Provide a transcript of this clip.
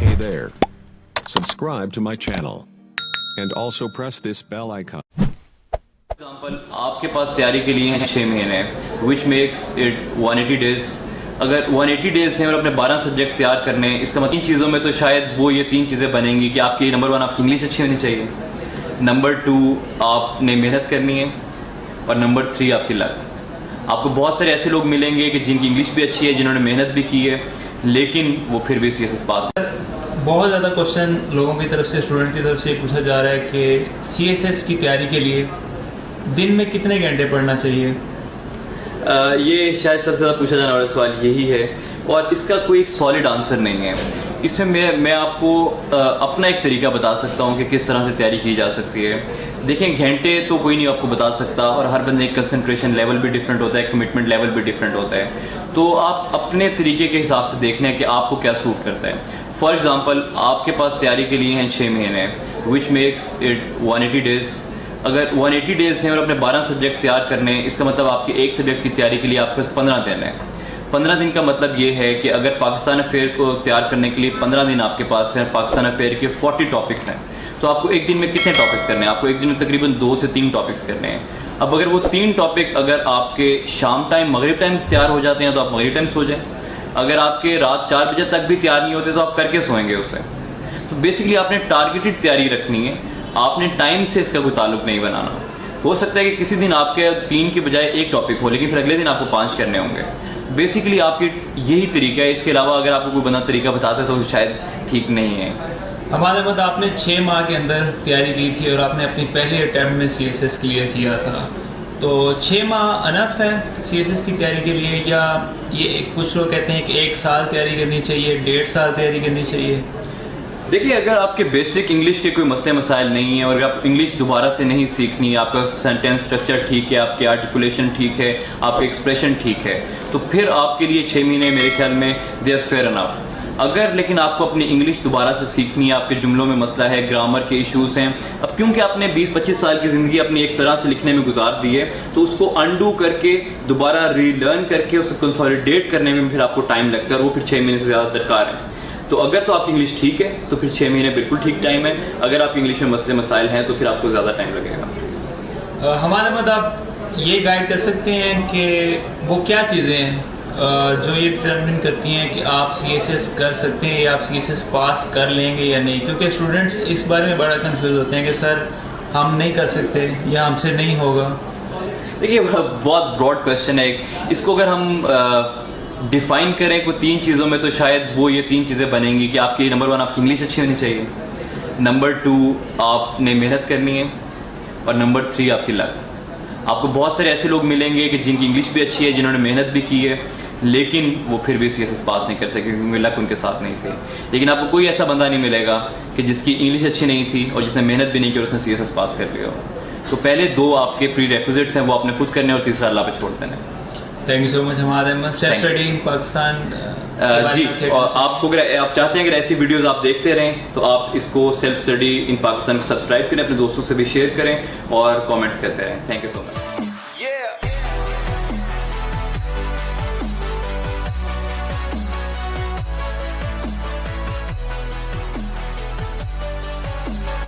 Hey there. Subscribe to my channel. And also press this bell icon. Example आपके पास तैयारी के लिए हैं 6 महीने विच मेक्स इट 180 डेज। अगर 180 डेज हैं और अपने 12 सब्जेक्ट तैयार करने हैं, इसका मतलब 3 चीज़ों में तो शायद वो ये 3 चीज़ें बनेंगी कि आपकी नंबर 1 आपकी इंग्लिश अच्छी होनी चाहिए, नंबर 2 आपने मेहनत करनी है, और नंबर 3 आपकी लक। आपको बहुत सारे ऐसे लोग मिलेंगे कि जिनकी इंग्लिश भी अच्छी है, जिन्होंने मेहनत भी की है, लेकिन वो फिर भी CSS पास। बहुत ज़्यादा क्वेश्चन लोगों की तरफ से, स्टूडेंट की तरफ से पूछा जा रहा है कि CSS की तैयारी के लिए दिन में कितने घंटे पढ़ना चाहिए। ये शायद सबसे ज़्यादा पूछा जाने वाला सवाल यही है, और इसका कोई एक सॉलिड आंसर नहीं है। इसमें मैं आपको अपना एक तरीका बता सकता हूँ कि किस तरह से तैयारी की जा सकती है। देखें, घंटे तो कोई नहीं आपको बता सकता, और हर बंदे का कंसंट्रेशन लेवल भी डिफरेंट होता है, कमिटमेंट लेवल भी डिफरेंट होता है। तो आप अपने तरीके के हिसाब से देखना है कि आपको क्या सूट करता है। फॉर एग्जाम्पल, आपके पास तैयारी के लिए हैं 6 महीने विच मेक्स इट 180 डेज। अगर 180 डेज हैं और अपने 12 सब्जेक्ट तैयार करने हैं, इसका मतलब आपके एक सब्जेक्ट की तैयारी के लिए आपके पास 15 दिन है। 15 दिन का मतलब ये है कि अगर पाकिस्तान अफेयर को तैयार करने के लिए 15 दिन आपके पास है, पाकिस्तान अफेयर के 40 टॉपिक्स हैं, तो आपको एक दिन में कितने टॉपिक्स करने हैं? आपको एक दिन में तकरीबन 2 से 3 टॉपिक्स करने हैं। अब अगर वो 3 टॉपिक अगर आपके शाम टाइम, मगरिब टाइम तैयार हो जाते हैं, तो आप मगरिब टाइम सो जाएं। अगर आपके रात 4 बजे तक भी तैयार नहीं होते, तो आप करके सोएंगे उसे। तो बेसिकली आपने टारगेटेड तैयारी रखनी है, आपने टाइम से इसका कोई ताल्लुक नहीं बनाना। हो सकता है कि किसी दिन आपके 3 के बजाय 1 टॉपिक हो, लेकिन फिर अगले दिन आपको 5 करने होंगे। बेसिकली आपकी यही तरीका है। इसके अलावा अगर आपको कोई बंदा तरीका बताता है तो शायद ठीक नहीं है। हमारे मत आपने 6 माह के अंदर तैयारी की थी और आपने अपनी पहली अटैम्प्ट में CSS क्लियर किया था, तो 6 माह अनफ है CSS की तैयारी के लिए, या ये कुछ लोग कहते हैं कि 1 साल तैयारी करनी चाहिए, 1.5 साल तैयारी करनी चाहिए? देखिए, अगर आपके बेसिक इंग्लिश के कोई मसले मसाइल नहीं है, और अगर आप इंग्लिश दोबारा से नहीं सीखनी है, आपका सेंटेंस स्ट्रक्चर ठीक है, आपकी आर्टिकुलेशन ठीक है, आपका एक्सप्रेशन ठीक है, तो फिर आपके लिए 6 महीने मेरे ख्याल में दे आर फेयर अनफ। अगर लेकिन आपको अपनी इंग्लिश दोबारा से सीखनी है, आपके जुमलों में मसला है, ग्रामर के इश्यूज हैं, अब क्योंकि आपने 20-25 साल की ज़िंदगी अपनी एक तरह से लिखने में गुजार दी है, तो उसको अनडू करके दोबारा रीलर्न करके उसको कंसोलिडेट करने में फिर आपको टाइम लगता है, और वो फिर 6 महीने से ज़्यादा दरकार है। तो अगर तो आपकी इंग्लिश ठीक है तो फिर 6 महीने बिल्कुल ठीक टाइम है। अगर आपकी इंग्लिश में मसले मसाइल हैं तो फिर आपको ज़्यादा टाइम लगेगा। हमारे मत आप ये गाइड कर सकते हैं कि वो क्या चीज़ें हैं जो ये डिटरमिन करती हैं कि आप CSS कर सकते हैं या आप CSS पास कर लेंगे या नहीं, क्योंकि स्टूडेंट्स इस बारे में बड़ा कंफ्यूज होते हैं कि सर हम नहीं कर सकते या हमसे नहीं होगा। देखिए, बहुत ब्रॉड क्वेश्चन है। इसको अगर हम डिफाइन करें कोई 3 चीज़ों में, तो शायद वो ये 3 चीज़ें बनेंगी कि आपकी नंबर 1 आपकी इंग्लिश अच्छी होनी चाहिए, नंबर 2 आपने मेहनत करनी है, और नंबर 3 आपकी लक। आपको बहुत सारे ऐसे लोग मिलेंगे कि जिनकी इंग्लिश भी अच्छी है, जिन्होंने मेहनत भी की है, लेकिन वो फिर भी CSS पास नहीं कर सके क्योंकि लक उनके साथ नहीं थी। लेकिन आपको कोई ऐसा बंदा नहीं मिलेगा कि जिसकी इंग्लिश अच्छी नहीं थी और जिसने मेहनत भी नहीं की और उसने CSS पास कर लिया हो। तो पहले 2 आपके प्री रेक्विजिट्स हैं, वो आपने खुद करने, और तीसरा अल्लाह पे छोड़ देना। Thank you so much. हमारे सेल्फ स्टडी इन पाकिस्तान जी, और आपको अगर आप चाहते हैं अगर ऐसी वीडियोस आप देखते रहें, तो आप इसको सेल्फ स्टडी इन पाकिस्तान को सब्सक्राइब करें, अपने दोस्तों से भी शेयर करें और कमेंट्स करते रहें। Thank you so much.